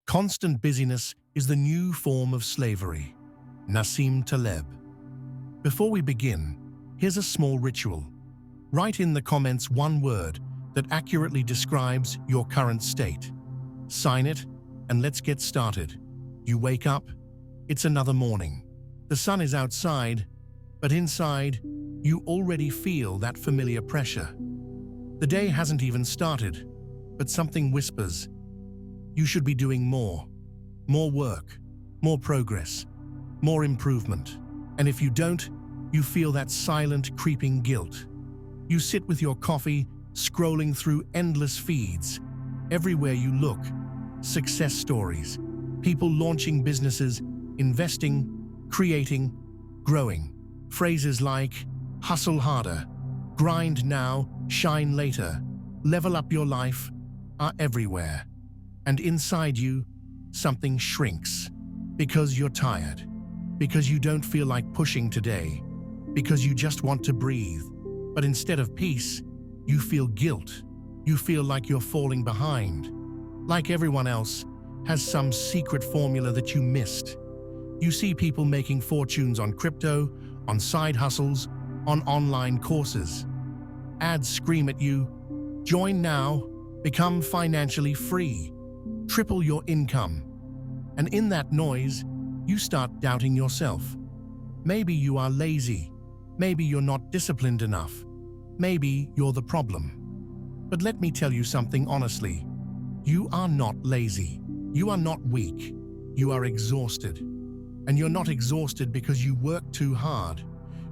Constant busyness is the new form of slavery. Nassim Taleb. Before we begin, here's a small ritual. Write in the comments one word that accurately describes your current state. Sign it, and let's get started. You wake up, it's another morning. The sun is outside, but inside, you already feel that familiar pressure. The day hasn't even started, but something whispers. You should be doing more work, more progress, more improvement. And if you don't, you feel that silent, creeping guilt. You sit with your coffee, scrolling through endless feeds. Everywhere you look, success stories, people launching businesses, investing, creating, growing. Phrases like hustle harder, grind now, shine later, level up your life are everywhere. And inside you, something shrinks because you're tired, because you don't feel like pushing today, because you just want to breathe. But instead of peace, you feel guilt. You feel like you're falling behind, like everyone else has some secret formula that you missed. You see people making fortunes on crypto, on side hustles, on online courses. Ads scream at you, join now, become financially free, triple your income. And in that noise, you start doubting yourself. Maybe you are lazy. Maybe you're not disciplined enough. Maybe you're the problem. But let me tell you something honestly. You are not lazy. You are not weak. You are exhausted. And you're not exhausted because you work too hard.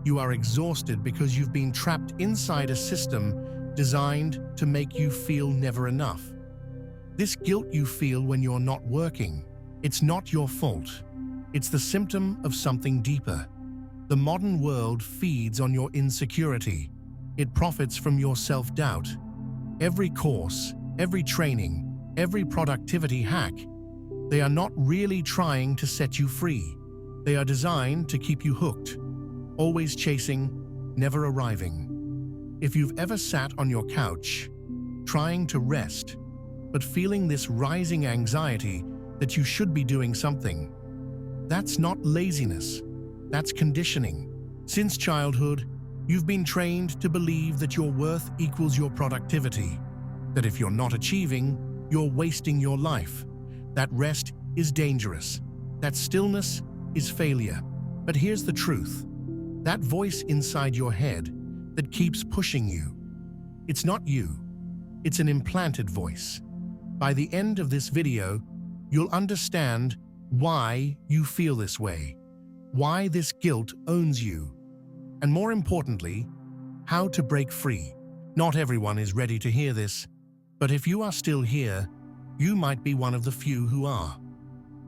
You are exhausted because you've been trapped inside a system designed to make you feel never enough. This guilt you feel when you're not working, it's not your fault. It's the symptom of something deeper. The modern world feeds on your insecurity. It profits from your self-doubt. Every course, every training, every productivity hack, they are not really trying to set you free. They are designed to keep you hooked, always chasing, never arriving. If you've ever sat on your couch, trying to rest, but feeling this rising anxiety that you should be doing something, that's not laziness, that's conditioning. Since childhood, you've been trained to believe that your worth equals your productivity, that if you're not achieving, you're wasting your life, that rest is dangerous, that stillness is failure. But here's the truth. That voice inside your head that keeps pushing you, it's not you. It's an implanted voice. By the end of this video, you'll understand why you feel this way, why this guilt owns you, and more importantly, how to break free. Not everyone is ready to hear this, but if you are still here, you might be one of the few who are.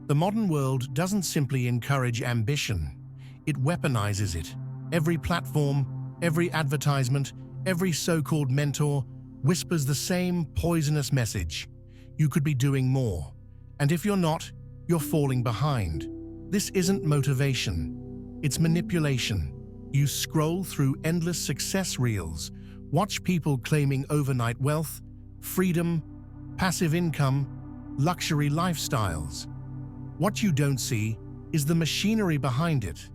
The modern world doesn't simply encourage ambition, it weaponizes it. Every platform, every advertisement, every so-called mentor whispers the same poisonous message. You could be doing more. And if you're not, you're falling behind. This isn't motivation. It's manipulation. You scroll through endless success reels, watch people claiming overnight wealth, freedom, passive income, luxury lifestyles. What you don't see is the machinery behind it.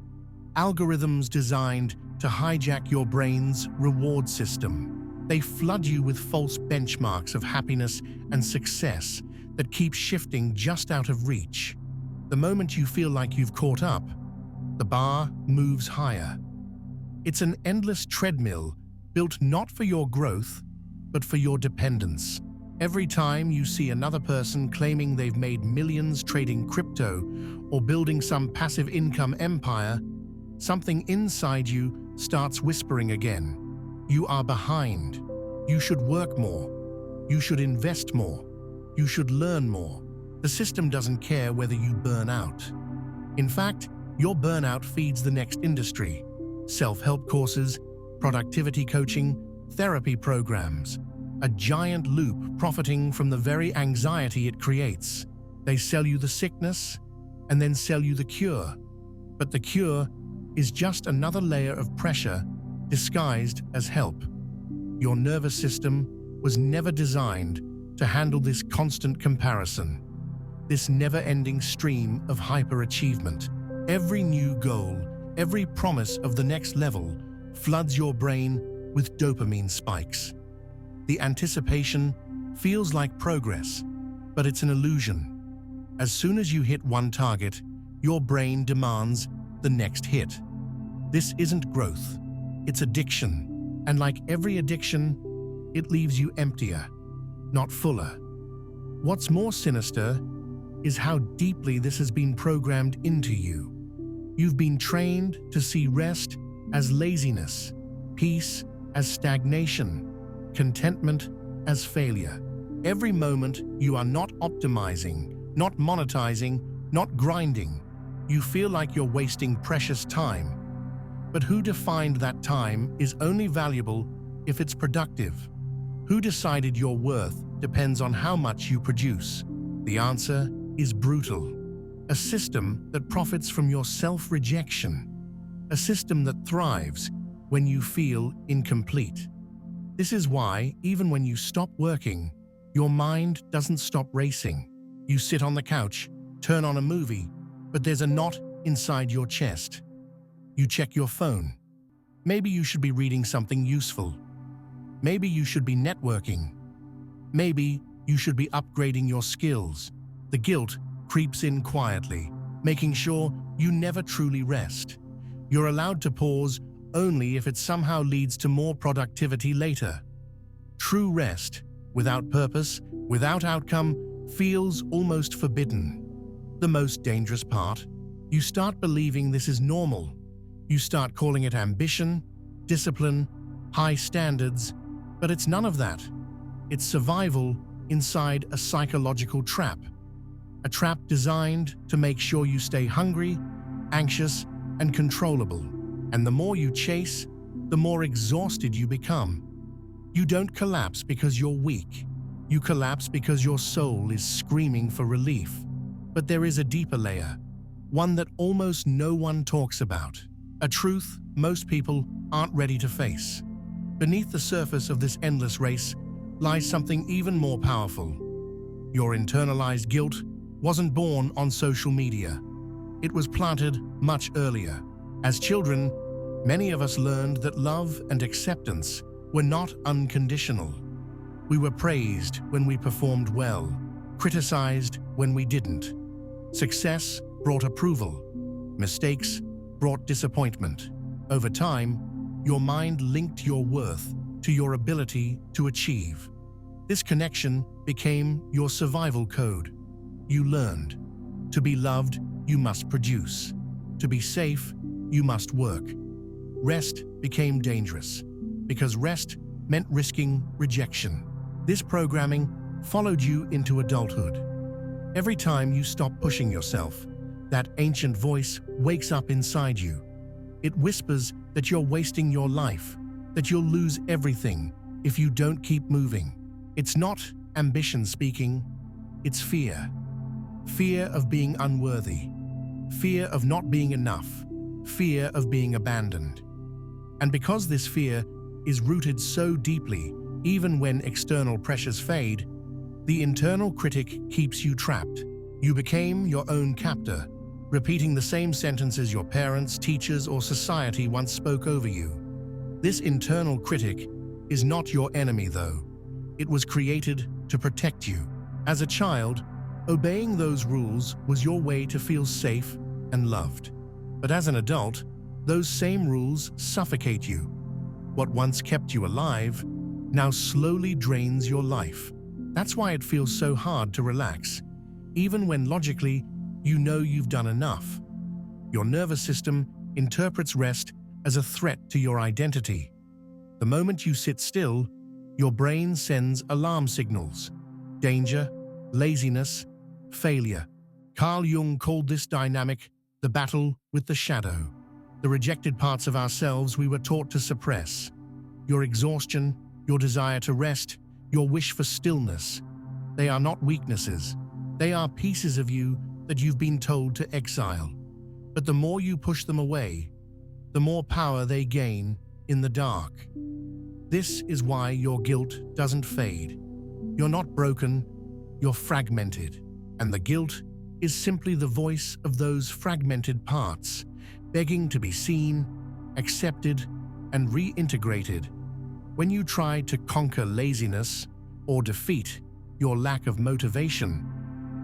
Algorithms designed to hijack your brain's reward system. They flood you with false benchmarks of happiness and success that keep shifting just out of reach. The moment you feel like you've caught up, the bar moves higher. It's an endless treadmill built not for your growth, but for your dependence. Every time you see another person claiming they've made millions trading crypto or building some passive income empire, something inside you starts whispering again. You are behind. You should work more. You should invest more. You should learn more. The system doesn't care whether you burn out. In fact, your burnout feeds the next industry. Self-help courses, productivity coaching, therapy programs. A giant loop profiting from the very anxiety it creates. They sell you the sickness and then sell you the cure. But the cure is just another layer of pressure disguised as help. Your nervous system was never designed to handle this constant comparison. this never-ending stream of hyperachievement. Every new goal, every promise of the next level floods your brain with dopamine spikes. The anticipation feels like progress, but it's an illusion. As soon as you hit one target, your brain demands the next hit. This isn't growth, it's addiction. And like every addiction, it leaves you emptier, not fuller. What's more sinister is how deeply this has been programmed into you. You've been trained to see rest as laziness, peace as stagnation, contentment as failure. Every moment you are not optimizing, not monetizing, not grinding, you feel like you're wasting precious time. But who defined that time is only valuable if it's productive? Who decided your worth depends on how much you produce? The answer is brutal. A system that profits from your self-rejection. A system that thrives when you feel incomplete. This is why, even when you stop working, your mind doesn't stop racing. You sit on the couch, turn on a movie, but there's a knot inside your chest. You check your phone. Maybe you should be reading something useful. Maybe you should be networking. Maybe you should be upgrading your skills. The guilt creeps in quietly, making sure you never truly rest. You're allowed to pause only if it somehow leads to more productivity later. True rest, without purpose, without outcome, feels almost forbidden. The most dangerous part? You start believing this is normal. You start calling it ambition, discipline, high standards, but it's none of that. It's survival inside a psychological trap. A trap designed to make sure you stay hungry, anxious, and controllable. And the more you chase, the more exhausted you become. You don't collapse because you're weak. You collapse because your soul is screaming for relief. But there is a deeper layer, one that almost no one talks about. A truth most people aren't ready to face. Beneath the surface of this endless race lies something even more powerful. Your internalized guilt wasn't born on social media. It was planted much earlier. As children, many of us learned that love and acceptance were not unconditional. We were praised when we performed well, criticized when we didn't. Success brought approval. Mistakes brought disappointment. Over time, your mind linked your worth to your ability to achieve. This connection became your survival code. You learned. To be loved, you must produce. To be safe, you must work. Rest became dangerous, because rest meant risking rejection. This programming followed you into adulthood. Every time you stop pushing yourself, that ancient voice wakes up inside you. It whispers that you're wasting your life, that you'll lose everything if you don't keep moving. It's not ambition speaking, it's fear. Fear of being unworthy. Fear of not being enough. Fear of being abandoned. And because this fear is rooted so deeply, even when external pressures fade, the internal critic keeps you trapped. You became your own captor, repeating the same sentences your parents, teachers, or society once spoke over you. This internal critic is not your enemy, though. It was created to protect you. As a child, obeying those rules was your way to feel safe and loved. But as an adult, those same rules suffocate you. What once kept you alive now slowly drains your life. That's why it feels so hard to relax, even when logically you know you've done enough. Your nervous system interprets rest as a threat to your identity. The moment you sit still, your brain sends alarm signals: danger, laziness, failure. Carl Jung called this dynamic the battle with the shadow, the rejected parts of ourselves we were taught to suppress. Your exhaustion, your desire to rest, your wish for stillness, they are not weaknesses. They are pieces of you that you've been told to exile. But the more you push them away, the more power they gain in the dark. This is why your guilt doesn't fade. You're not broken, you're fragmented. And the guilt is simply the voice of those fragmented parts, begging to be seen, accepted, and reintegrated. When you try to conquer laziness or defeat your lack of motivation,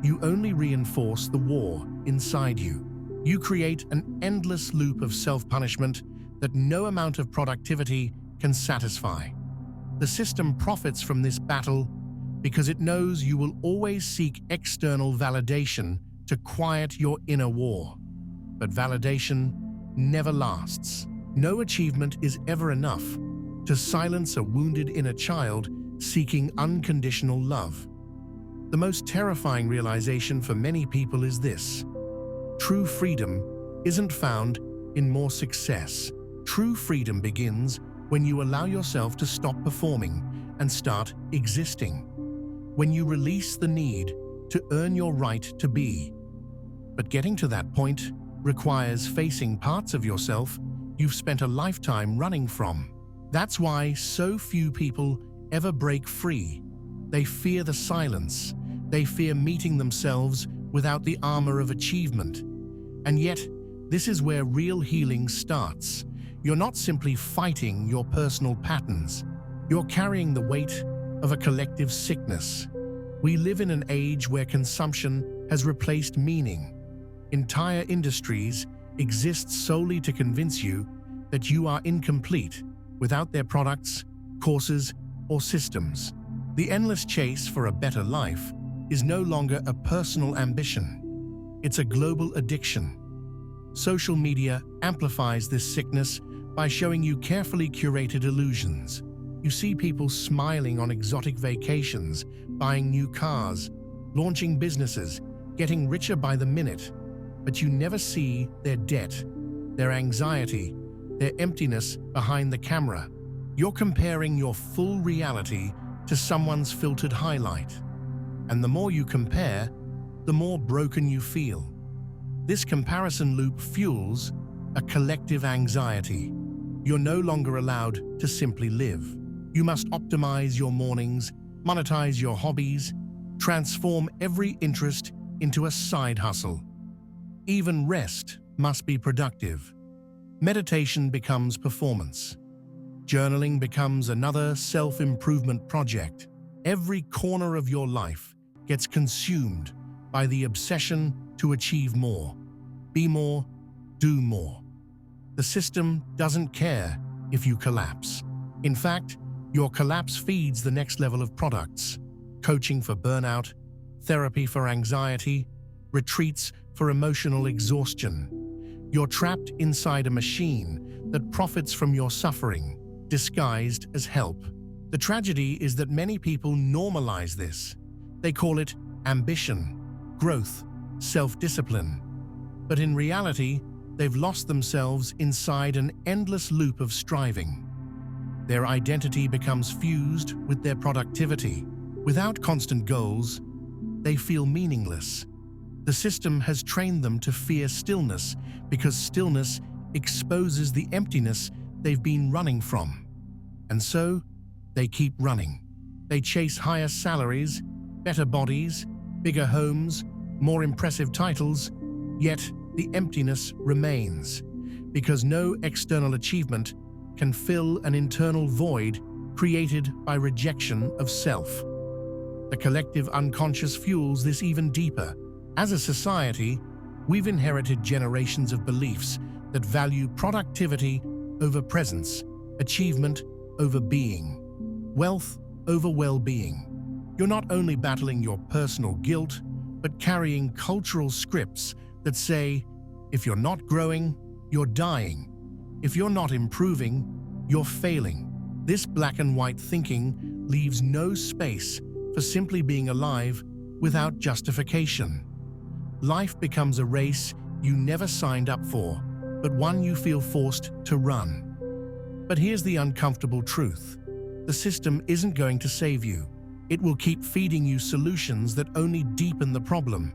you only reinforce the war inside you. You create an endless loop of self-punishment that no amount of productivity can satisfy. The system profits from this battle because it knows you will always seek external validation to quiet your inner war. But validation never lasts. No achievement is ever enough to silence a wounded inner child seeking unconditional love. The most terrifying realization for many people is this: true freedom isn't found in more success. True freedom begins when you allow yourself to stop performing and start existing. When you release the need to earn your right to be. But getting to that point requires facing parts of yourself you've spent a lifetime running from. That's why so few people ever break free. They fear the silence. They fear meeting themselves without the armor of achievement. And yet, this is where real healing starts. You're not simply fighting your personal patterns. You're carrying the weight of a collective sickness. We live in an age where consumption has replaced meaning. Entire industries exist solely to convince you that you are incomplete without their products, courses, or systems. The endless chase for a better life is no longer a personal ambition. It's a global addiction. Social media amplifies this sickness by showing you carefully curated illusions. You see people smiling on exotic vacations, buying new cars, launching businesses, getting richer by the minute, but you never see their debt, their anxiety, their emptiness behind the camera. You're comparing your full reality to someone's filtered highlight. And the more you compare, the more broken you feel. This comparison loop fuels a collective anxiety. You're no longer allowed to simply live. You must optimize your mornings, monetize your hobbies, transform every interest into a side hustle. Even rest must be productive. Meditation becomes performance. Journaling becomes another self-improvement project. Every corner of your life gets consumed by the obsession to achieve more, be more, do more. The system doesn't care if you collapse. In fact, your collapse feeds the next level of products: coaching for burnout, therapy for anxiety, retreats for emotional exhaustion. You're trapped inside a machine that profits from your suffering, disguised as help. The tragedy is that many people normalize this. They call it ambition, growth, self-discipline. But in reality, they've lost themselves inside an endless loop of striving. Their identity becomes fused with their productivity. Without constant goals, they feel meaningless. The system has trained them to fear stillness because stillness exposes the emptiness they've been running from. And so, they keep running. They chase higher salaries, better bodies, bigger homes, more impressive titles, yet the emptiness remains, because no external achievement can fill an internal void created by rejection of self. The collective unconscious fuels this even deeper. As a society, we've inherited generations of beliefs that value productivity over presence, achievement over being, wealth over well-being. You're not only battling your personal guilt, but carrying cultural scripts that say, if you're not growing, you're dying. If you're not improving, you're failing. This black and white thinking leaves no space for simply being alive without justification. Life becomes a race you never signed up for, but one you feel forced to run. But here's the uncomfortable truth. The system isn't going to save you. It will keep feeding you solutions that only deepen the problem,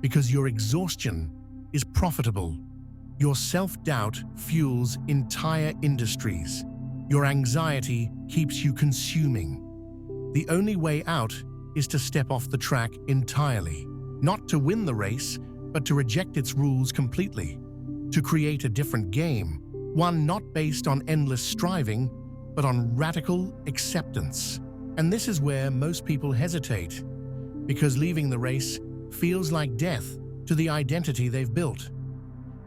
because your exhaustion is profitable. Your self-doubt fuels entire industries. Your anxiety keeps you consuming. The only way out is to step off the track entirely. not to win the race, but to reject its rules completely, to create a different game, one not based on endless striving, but on radical acceptance. And this is where most people hesitate, because leaving the race feels like death to the identity they've built.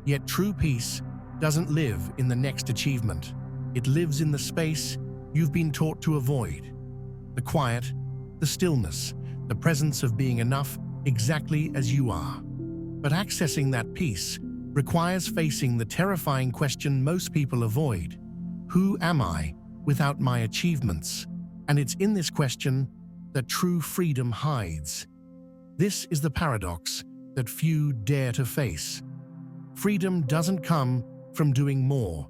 Yet true peace doesn't live in the next achievement. It lives in the space you've been taught to avoid. The quiet, the stillness, the presence of being enough exactly as you are. But accessing that peace requires facing the terrifying question most people avoid. Who am I without my achievements? And it's in this question that true freedom hides. This is the paradox that few dare to face. Freedom doesn't come from doing more,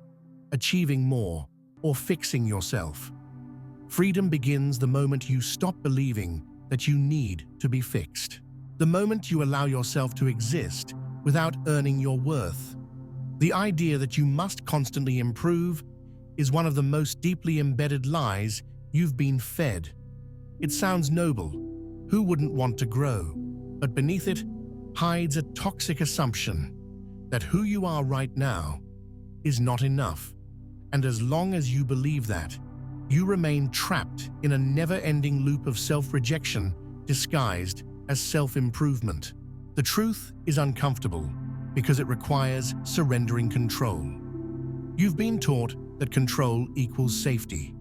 achieving more, or fixing yourself. Freedom begins the moment you stop believing that you need to be fixed. The moment you allow yourself to exist without earning your worth. The idea that you must constantly improve is one of the most deeply embedded lies you've been fed. It sounds noble. Who wouldn't want to grow? But beneath it hides a toxic assumption that who you are right now is not enough. And as long as you believe that, you remain trapped in a never-ending loop of self-rejection disguised as self-improvement. The truth is uncomfortable because it requires surrendering control. You've been taught that control equals safety.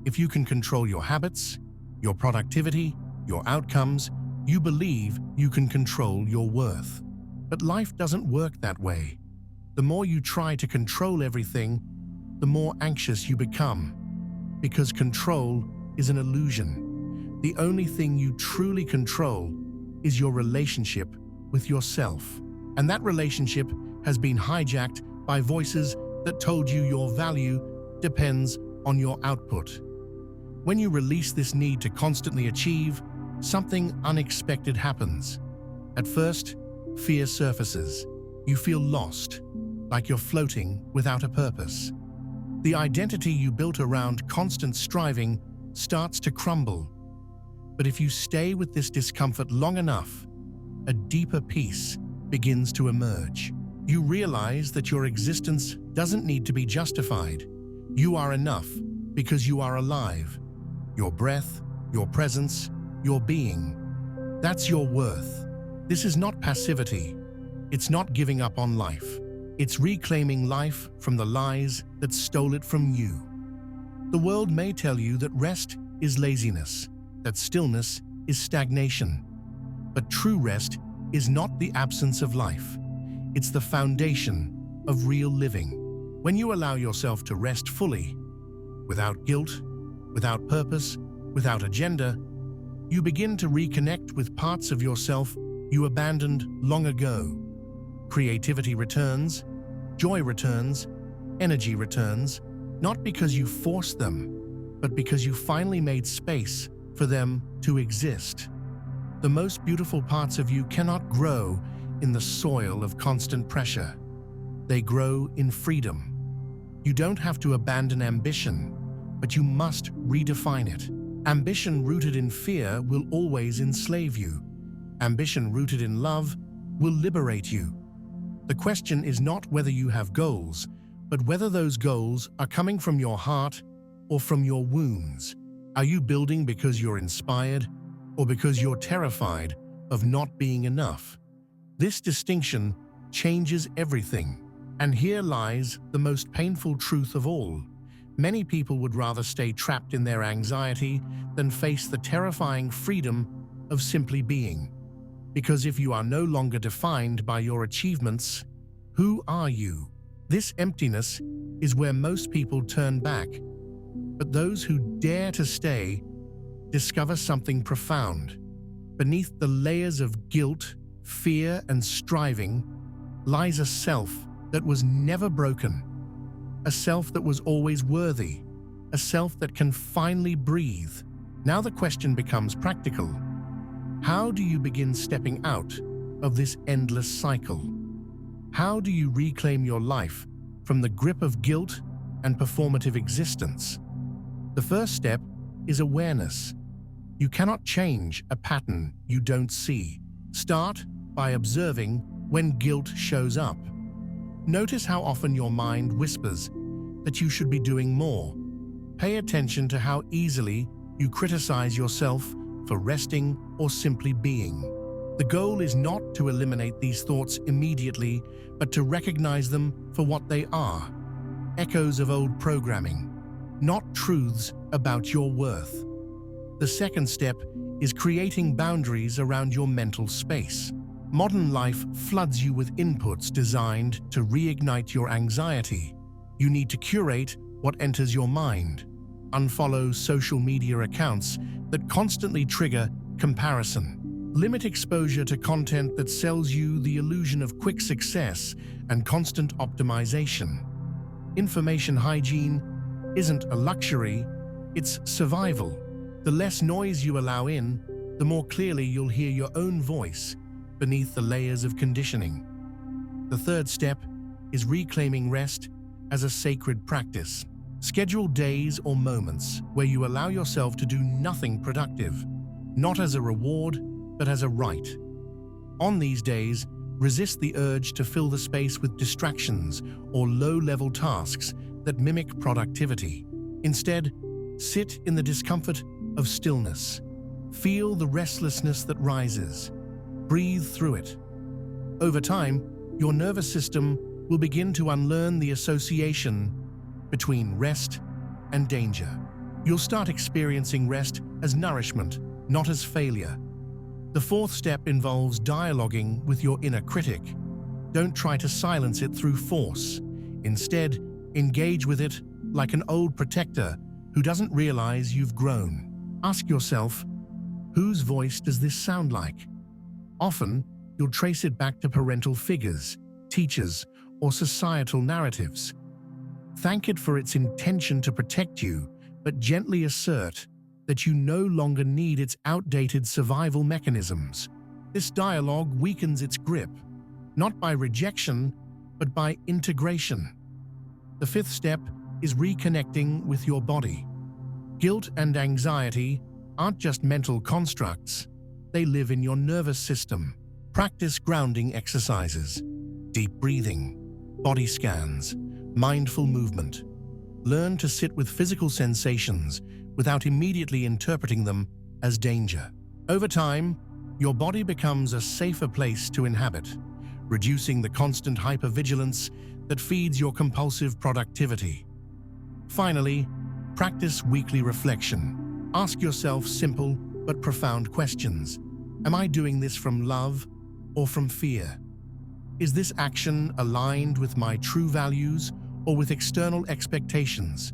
If you can control your habits, your productivity, your outcomes, you believe you can control your worth. But life doesn't work that way. The more you try to control everything, the more anxious you become. Because control is an illusion. The only thing you truly control is your relationship with yourself. And that relationship has been hijacked by voices that told you your value depends on your output. When you release this need to constantly achieve, something unexpected happens. At first, fear surfaces. You feel lost, like you're floating without a purpose. The identity you built around constant striving starts to crumble. But if you stay with this discomfort long enough, a deeper peace begins to emerge. You realize that your existence doesn't need to be justified. You are enough because you are alive. Your breath, your presence, your being. That's your worth. This is not passivity. It's not giving up on life. It's reclaiming life from the lies that stole it from you. The world may tell you that rest is laziness, that stillness is stagnation. But true rest is not the absence of life. It's the foundation of real living. When you allow yourself to rest fully, without guilt, without purpose, without agenda, you begin to reconnect with parts of yourself you abandoned long ago. Creativity returns, joy returns, energy returns, not because you forced them, but because you finally made space for them to exist. The most beautiful parts of you cannot grow in the soil of constant pressure. They grow in freedom. You don't have to abandon ambition, but you must redefine it. Ambition rooted in fear will always enslave you. Ambition rooted in love will liberate you. The question is not whether you have goals, but whether those goals are coming from your heart or from your wounds. Are you building because you're inspired or because you're terrified of not being enough? This distinction changes everything. And here lies the most painful truth of all. Many people would rather stay trapped in their anxiety than face the terrifying freedom of simply being. Because if you are no longer defined by your achievements, who are you? This emptiness is where most people turn back. But those who dare to stay discover something profound. Beneath the layers of guilt, fear, and striving lies a self that was never broken. A self that was always worthy. A self that can finally breathe. Now the question becomes practical. How do you begin stepping out of this endless cycle? How do you reclaim your life from the grip of guilt and performative existence? The first step is awareness. You cannot change a pattern you don't see. Start by observing when guilt shows up. Notice how often your mind whispers that you should be doing more. Pay attention to how easily you criticize yourself for resting or simply being. The goal is not to eliminate these thoughts immediately, but to recognize them for what they are: echoes of old programming, not truths about your worth. The second step is creating boundaries around your mental space. Modern life floods you with inputs designed to reignite your anxiety. You need to curate what enters your mind. Unfollow social media accounts that constantly trigger comparison. Limit exposure to content that sells you the illusion of quick success and constant optimization. Information hygiene isn't a luxury, it's survival. The less noise you allow in, the more clearly you'll hear your own voice beneath the layers of conditioning. The third step is reclaiming rest as a sacred practice. Schedule days or moments where you allow yourself to do nothing productive, not as a reward, but as a right. On these days, resist the urge to fill the space with distractions or low-level tasks that mimic productivity. Instead, sit in the discomfort of stillness. Feel the restlessness that rises. Breathe through it. Over time, your nervous system will begin to unlearn the association between rest and danger. You'll start experiencing rest as nourishment, not as failure. The fourth step involves dialoguing with your inner critic. Don't try to silence it through force. Instead, engage with it like an old protector who doesn't realize you've grown. Ask yourself, whose voice does this sound like? Often, you'll trace it back to parental figures, teachers, or societal narratives. Thank it for its intention to protect you, but gently assert that you no longer need its outdated survival mechanisms. This dialogue weakens its grip, not by rejection, but by integration. The fifth step is reconnecting with your body. Guilt and anxiety aren't just mental constructs, they live in your nervous system. Practice grounding exercises, deep breathing, body scans, mindful movement. Learn to sit with physical sensations without immediately interpreting them as danger. Over time, your body becomes a safer place to inhabit, reducing the constant hypervigilance that feeds your compulsive productivity. Finally, practice weekly reflection. Ask yourself simple but profound questions. Am I doing this from love or from fear? Is this action aligned with my true values or with external expectations?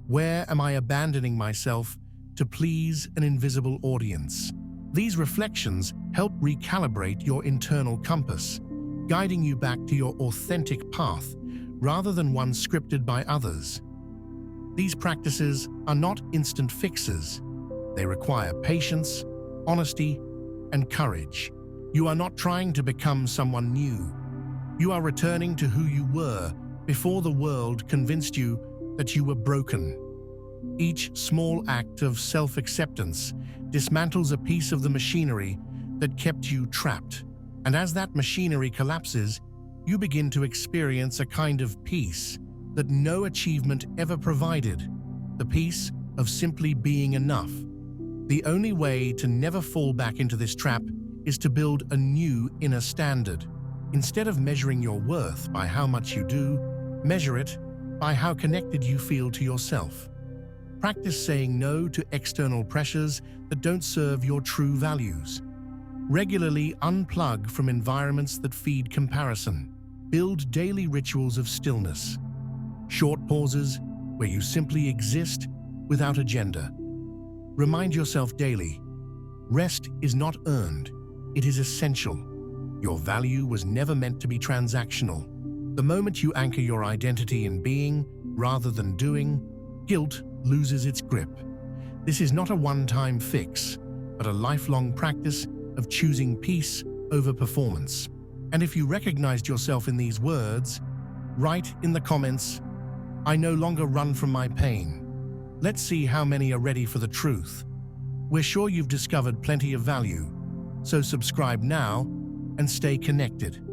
Where am I abandoning myself to please an invisible audience? These reflections help recalibrate your internal compass, guiding you back to your authentic path rather than one scripted by others. These practices are not instant fixes. They require patience, honesty, and courage. You are not trying to become someone new. You are returning to who you were before the world convinced you that you were broken. Each small act of self-acceptance dismantles a piece of the machinery that kept you trapped. And as that machinery collapses, you begin to experience a kind of peace that no achievement ever provided, the peace of simply being enough. The only way to never fall back into this trap is to build a new inner standard. Instead of measuring your worth by how much you do, measure it by how connected you feel to yourself. Practice saying no to external pressures that don't serve your true values. Regularly unplug from environments that feed comparison. Build daily rituals of stillness. Short pauses where you simply exist without agenda. Remind yourself daily, rest is not earned, it is essential. Your value was never meant to be transactional. The moment you anchor your identity in being rather than doing, guilt loses its grip. This is not a one-time fix, but a lifelong practice of choosing peace over performance. And if you recognized yourself in these words, write in the comments, "I no longer run from my pain." Let's see how many are ready for the truth. We're sure you've discovered plenty of value. So subscribe now and stay connected.